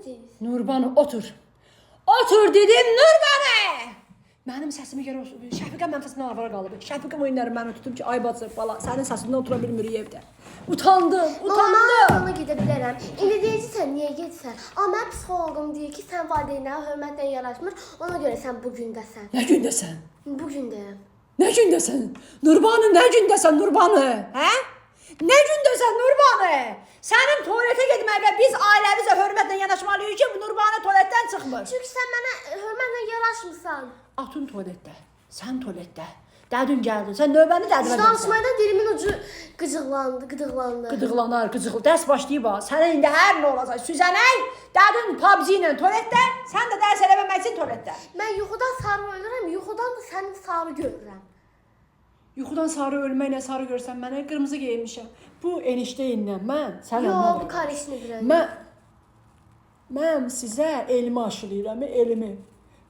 dediniz? Nurbanı otur. Otur dedim Nurbanı. Mənim səsimi görə Şəfiqə mənim səsimdən avara qalıb. Şəfiqə oyunları mənə tutub ki, ay bacı falan, sənin səsindən otura bilmirik evdə. Utandım. Ona gedə bilərəm. İndi deyirsən, niyə getsən? Amma mən psixoloqum deyir ki, sən valideynlərə hörmətlə yanaşmır, ona görə sən bu gündəsən. Nə gündəsən? Bu gündəyəm. Nə gündəsən? Nurbanı, nə gündəsən Nurbanı? Hə? Nə gündəsən Nurbanı? Sənin tualetə getməklə biz ailəmizə hörmətlə yanaşmalıyıq ki, Nurbanı tualetdən çıxmır. Çünki sən mənə hörmətlə yanaşmırsan. Atın tualetdə, sən tualetdə. Dədin gəldi, sən növbəni dədimə versən. Danışmayla dilimin ucu qıcıqlandı. Qıdıqlanar. Dərs başlayıb ha. Sənin indi hər nə olacaq? Süzənək, dədin PUBG ilə tualetdə, sən də dərs eləməmək üçün tualetdə. Mən yuxudan sarı ölürəm, yuxudan da səni sarı görürəm. Yuxudan sarı ölməklə sarı görsən mənə qırmızı geyinmişəm. Bu enişteyinlə mən sənə Yox, bu karışını bilən. Mən sizə elmi aşılayıram, elmi.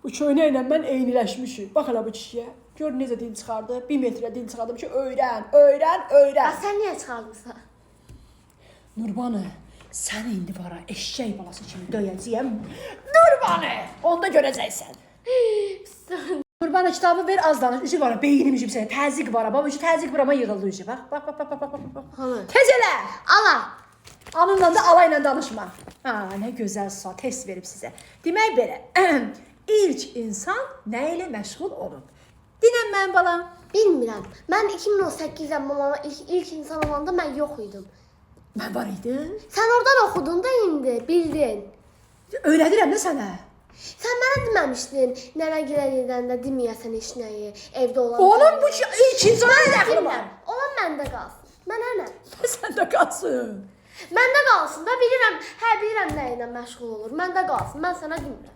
Bu köynə ilə mən eyniləşmişik. Bax hələ bu kişiyə. Gör necə dil çıxardı. 1 metrə dil çıxardım ki, öyrən. Sən niyə çıxardınsan? Nurbanı, sən indi vara eşşək balası kimi döyəcəyəm. Nurbanı, onda görəcəksən. Nurbanı, kitabı ver, az danış. Üzü var, beynim üzü sənə. Təzyiq var, bax, üzü təzyiq burama yığıldı üzü. Bax. Tez elə. Ala. Anınla da alayla danışma. Ha, nə gözəl sual test verib sizə. Demək belə, ilk insan nə ilə məşğul olub? Dinən mənim balam. Bilmirəm. Mən 2018-də mamama ilk insan olanda mən yox idim. Mən var idim. Sən oradan oxudun da indi, bildin. Öyrədirəm də sənə. Sən mənə deməmişdin, nənə gedəndə deməyəsən heç nəyi, evdə olan. Onun bu ilk insana nə dəxli var? Olan məndə qalsın. Mənə nə? Səndə qalsın. Məndə qalsın da bilirəm nə ilə məşğul olur. Məndə qalsın. Mən sənə demirəm.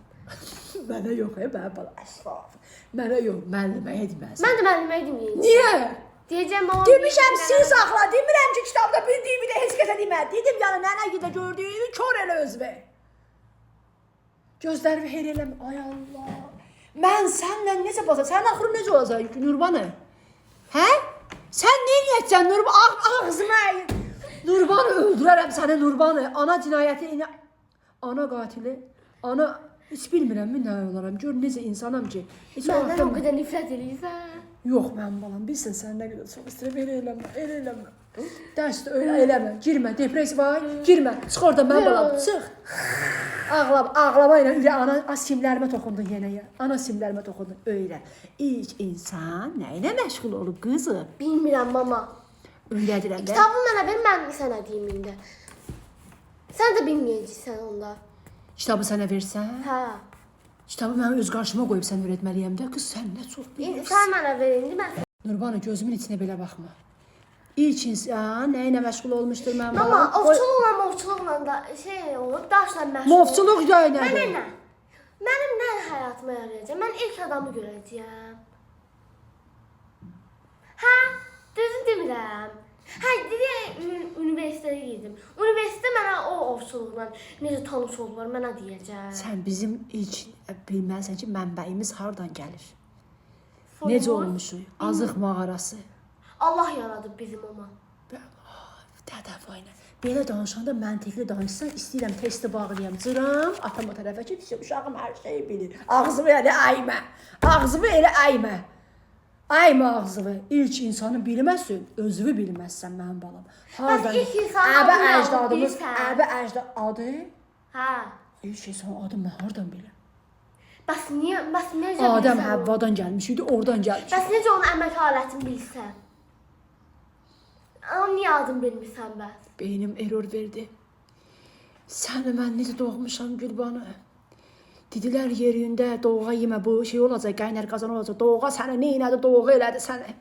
Mənə yox, mənim bala əsraf. Mənə yox, müəlliməyə deməzsən. Mən də müəlliməyə deməyəcəm. Niyə? Deyəcəm mamam. Demişəm sil saxla, demirəm ki, kitabda bildiyimi də heç kəsə demə. Dedim yəni nənə gidə gördüyünü kör elə özünə. Gözlərimi heyr eləmə. Ay Allah. Mən səninlə necə basam? Sənin axırın necə olacaq Nurbanı? Hə? Sən nə edəcəksən Nurban? Ağzıma. Nurbanı öldürərəm səni Nurbanı. Ana cinayəti, ana qatili, ana heç bilmirəm nə olaram. Gör necə insanam ki. Məndən o qədər nifrət eləyirsən. Yox mənim balam, bilsən sən nə qədər çox istəyirəm, elə eləmə. Dərsdə öyle eləmə, girmə, depressiya var, girmə. Çıx oradan mənim balam, çıx. Ağlama ilə ana simlərimə toxundun yenə ya. Ana simlərimə toxundun öyle. İlk insan nə ilə məşğul olub qızı? Bilmirəm mama. Öyrədirəm də. Kitabı mənə ver, mən sənə deyim indi. Sən də bilməyəcəksən onda. Kitabı sənə versən? Hə. Kitabı mən öz qarşıma qoyub sən öyrətməliyəm də. Qız sən nə çox bilirsən. Sən mənə ver indi mən. Nurbanı gözümün içinə belə baxma. İlk insan nə ilə məşğul olmuşdur mənim balam? Mama, ovçuluqla da şey olur, daşla məşğul. Ovçuluq da nədir? Mənə nə? Mənim nə həyatıma yarayacaq? Mən ilk adamı görəcəyəm. Hə? Düzü demirəm. Hə, universitetə girdim. Universitetdə mənə o ovçuluqla necə tanış oldular, mənə deyəcək. Sən bizim ilk bilməlisən ki, mənbəyimiz hardan gəlir? Necə olmuşuq? Azıq mağarası. Allah yaradıb bizim ama. Dədə vayna. Belə danışanda məntiqli danışsan, istəyirəm testi bağlayam, cıram, atama tərəfə ki, uşağım hər şeyi bilir. Ağzımı elə əymə. Ağzımı elə əymə. Əymə ağzını. İlk insanı bilməsin, özünü bilməzsən mənim balam. Bəs ilk insanı əcdadımız, adı? Hə. İlk insanın adı mən hardan biləm? Bəs necə bilirsən? Adəm Həvvadan gəlmiş idi, oradan gəlmiş. Bəs necə onun əmək alətini bilsən? Ama niyə adını bilmirsən bəs? Beynim error verdi. Səni mən necə doğmuşam Gülbanı? Dedilər yerində doğğa yemə, bu şey olacaq, qaynar qazan olacaq. Doğğa səni neynədi, doğğa elədi səni.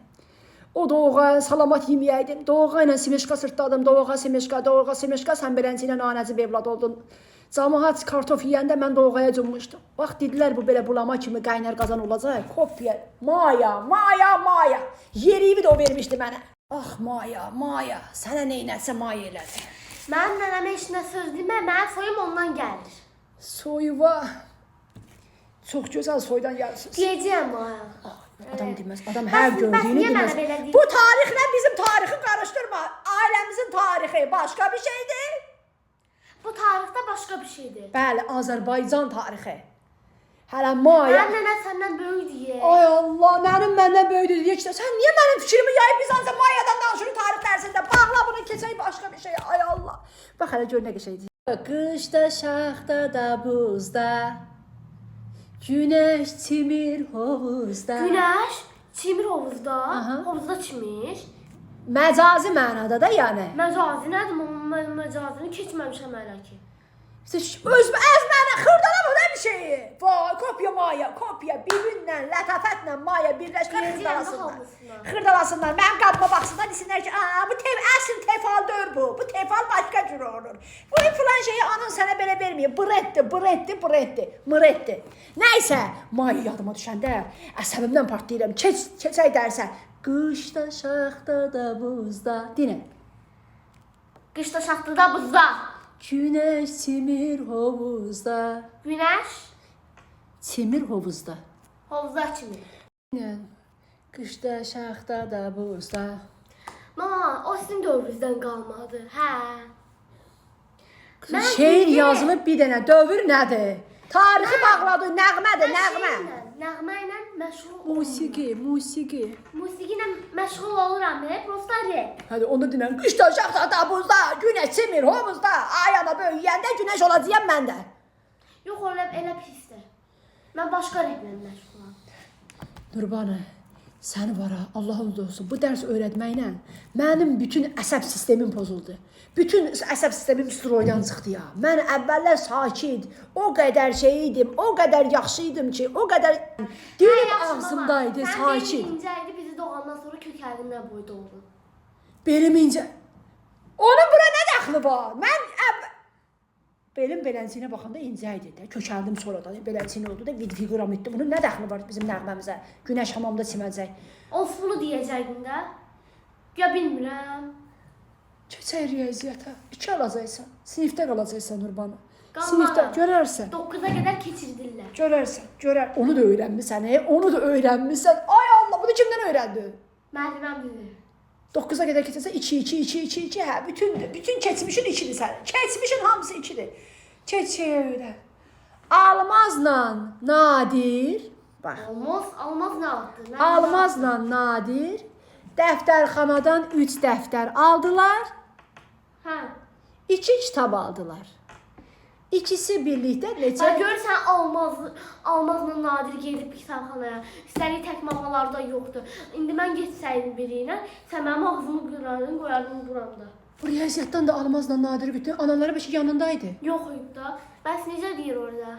O doğğa salamat yeməyəydim. Doğğa ilə simeşka sırtladım. Doğğa, simeşka, sən beləncə ilə nanəcib evlad oldun. Camaat kartof yeyəndə mən doğğaya cümmüşdüm. Bax, dedilər bu belə bulama kimi qaynar qazan olacaq. Kopya, Maya. Yerivi də o vermişdi mənə. Ah, Maya, sənə neynətsə Maya elədi. Mənim nənəmə heç nə söz demə, mənim soyum ondan gəlir. Soyuva. Çox gözəl soydan gəlsiniz. Deyəcəyəm Maya. Adam deməz, adam hər gördüyünü deməz. Bu tarixlə bizim tarixi qarışdırma. Ailəmizin tarixi başqa bir şeydir. Bu tarixdə başqa bir şeydir. Bəli, Azərbaycan tarixi. Hələ Maya. Mənim nənə səndən böyükdür. Ay Allah, məndən böyükdür deyə ki, sən niyə mənim fikrimi yayıb biz ancaq Mayadan danışırıq tarix dərsində? Bağla bunu, keçək başqa bir şey. Ay Allah. Bax hələ gör nə qəşəngdir. Qışda, şaxtada, buzda, günəş çimir hovuzda. Günəş çimir hovuzda. Aha. Hovuzda çimir. Məcazi mənada da yəni. Məcazi nədir? Mən məcazini keçməmişəm hələ ki. Əzmənə xırdalama da bir şeyi. Vay, kopya Maya, kopya birbirindən, lətafətlə Maya birləşdirib xırdalasınlar. Xırdalasınlar. Mənim qabıma baxsınlar, desinlər ki, bu əsl tefal deyil bu. Bu tefal başqa cür olur. Bu filan şeyi anın sənə belə verməyib. Mıretti. Nəysə, Maya yadıma düşəndə əsəbimdən partlayıram. Keçək dərsə. Qışda, şaxtada, buzda. Dinə. Qışda, şaxtada, buzda. Günəş çimir hovuzda. Günəş Çimir hovuzda. hovuzda çimir. Qışda, şaxtada, buzda. Mama, o sizin dövrünüzdən qalmadı. Hə. Mən Şeir bildim. yazılıb bir dənə. Dövr nədir? Tarixi bağladı, nəğmədir, nəğmə. Nəğmə ilə məşğul Musiqi. Musiqi ilə məşğul oluram, prosta rap. Hadi onu dinən. Qışda, şaxtada, buzda, günəş çimir hovuzda. Ayana böyüyəndə günəş olacağam mən də. Yox, elə pisdir. Mən başqa raplə məşğulam. Nurbanə, səni var ha, Allah'ın olsun. Bu dərs öyrətməklə mənim bütün əsəb sistemim pozuldu. Bütün əsəb sistemim stroydan çıxdı ya. Mən əvvəllər sakit, o qədər şey idim, o qədər yaxşı idim ki, o qədər dilim ağzımdaydı, sakit. Sən benim incə idi, bizi doğandan sonra kökərindən boyda oldun. Belim incə. Onun bura nə dəxli var? Mən belim belənçiyinə baxanda incə idi də. Kökəldim sonradan, belənçiyinə oldu da, figuram etdi. Bunun nə dəxli var bizim nəğməmizə? Günəş hamamda çiməcək. Of, bunu deyəcəkdin də. Ya bilmirəm. Keçək riyaziyyata. 2 alacaqsan. Sinifdə qalacaqsan Nurbanı. Qalmaram. Sinifdə görərsən. 9-a qədər keçirdirlər. Görər. Onu da öyrənmisən, Ay Allah, bunu kimdən öyrəndin? Müəlliməm bilir. 9-a qədər keçəcəksən 2, hə, bütün keçmişin 2-dir sənin. Keçmişin hamısı 2-dir. Keçək öyrən. Almazla Nadir, bax. Almaz nə addır? Almazla Nadir dəftərxanadan 3 dəftər aldılar. Hə. 2 kitab aldılar. İkisi birlikdə neçə? Bax görürsən Almazla Nadir gedib kitabxanaya. Üstəlik tək mamalarda yoxdur. İndi mən getsəydim biri ilə, sən mənim ağzımı qırardın, qoyardın buramda. Bu riyaziyyatdan da Almazla Nadir götürdün. Anaları bəlkə yanındaydı. Yox idi da. Bəs necə deyir orada?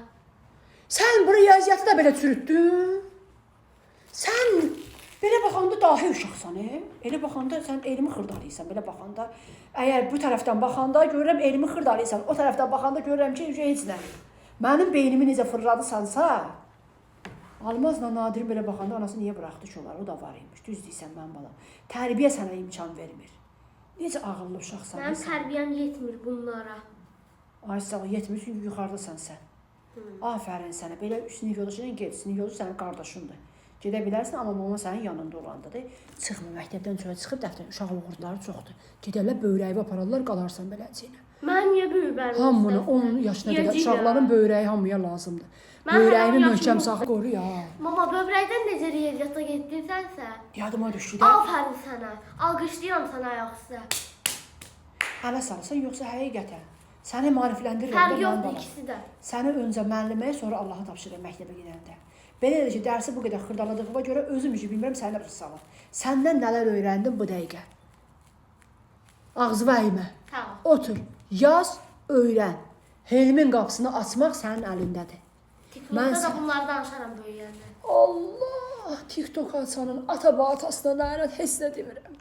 Sən bu riyaziyyatı da belə çürütdün. Sən belə baxanda dahi uşaqsan, Elə baxanda sən elmi xırdalayırsan, belə baxanda. Əgər bu tərəfdən baxanda görürəm elmi xırdalayırsan, o tərəfdən baxanda görürəm ki, heç nə. Mənim beynimi necə fırladısansa, Almazla Nadir belə baxanda anası niyə buraxdı ki onlar? O da var imiş. Düz deyirsən mən balam. Tərbiyə sənə imkan vermir. Necə ağıllı uşaqsan. Mənim tərbiyəm yetmir bunlara. Ay sağ ol, yetmir çünki yuxarıdasan sən. Afərin sənə. Belə sinif yoldaşına get. Sinif yoldaşı sənin qardaşındır. Gedə bilərsən, amma mama sənin yanında olandadır. Çıxma, məktəbdən çölə çıxıb dəftər, uşaq uğurtları çoxdur. Gedərlər, böyrəyi apararlar, qalarsan beləcəyinə. Mən niyə böyürəm? Hamını, 10 yaşına qədər uşaqların böyrəyi hamıya lazımdır. Böyrəyimi möhkəm saxla, qoru ya. Mama, böbrəkdən necə riyaziyyata getdin sənsə? Yadıma düşdü də. Afərin sənə. Alqışlayıram sənə ayaqüstə. Hələ salsan, yoxsa həqiqətən. Səni maarifləndirirəm Fərq də mən yoxdur balam. ikisi də. Səni öncə müəlliməyə, sonra Allaha tapşırıram məktəbə gedəndə. Belə ki, dərsi bu qədər xırdaladığıma görə özüm üçün bilmirəm səni nə salım. Səndən nələr öyrəndim bu dəqiqə. Ağzı əymə. Tamam. Otur, yaz, öyrən. Helmin qapısını açmaq sənin əlindədir. TikTokda da bunları danışaram böyüyəndə. Allah, TikTok açanın ata-batasına lənət heç nə demirəm.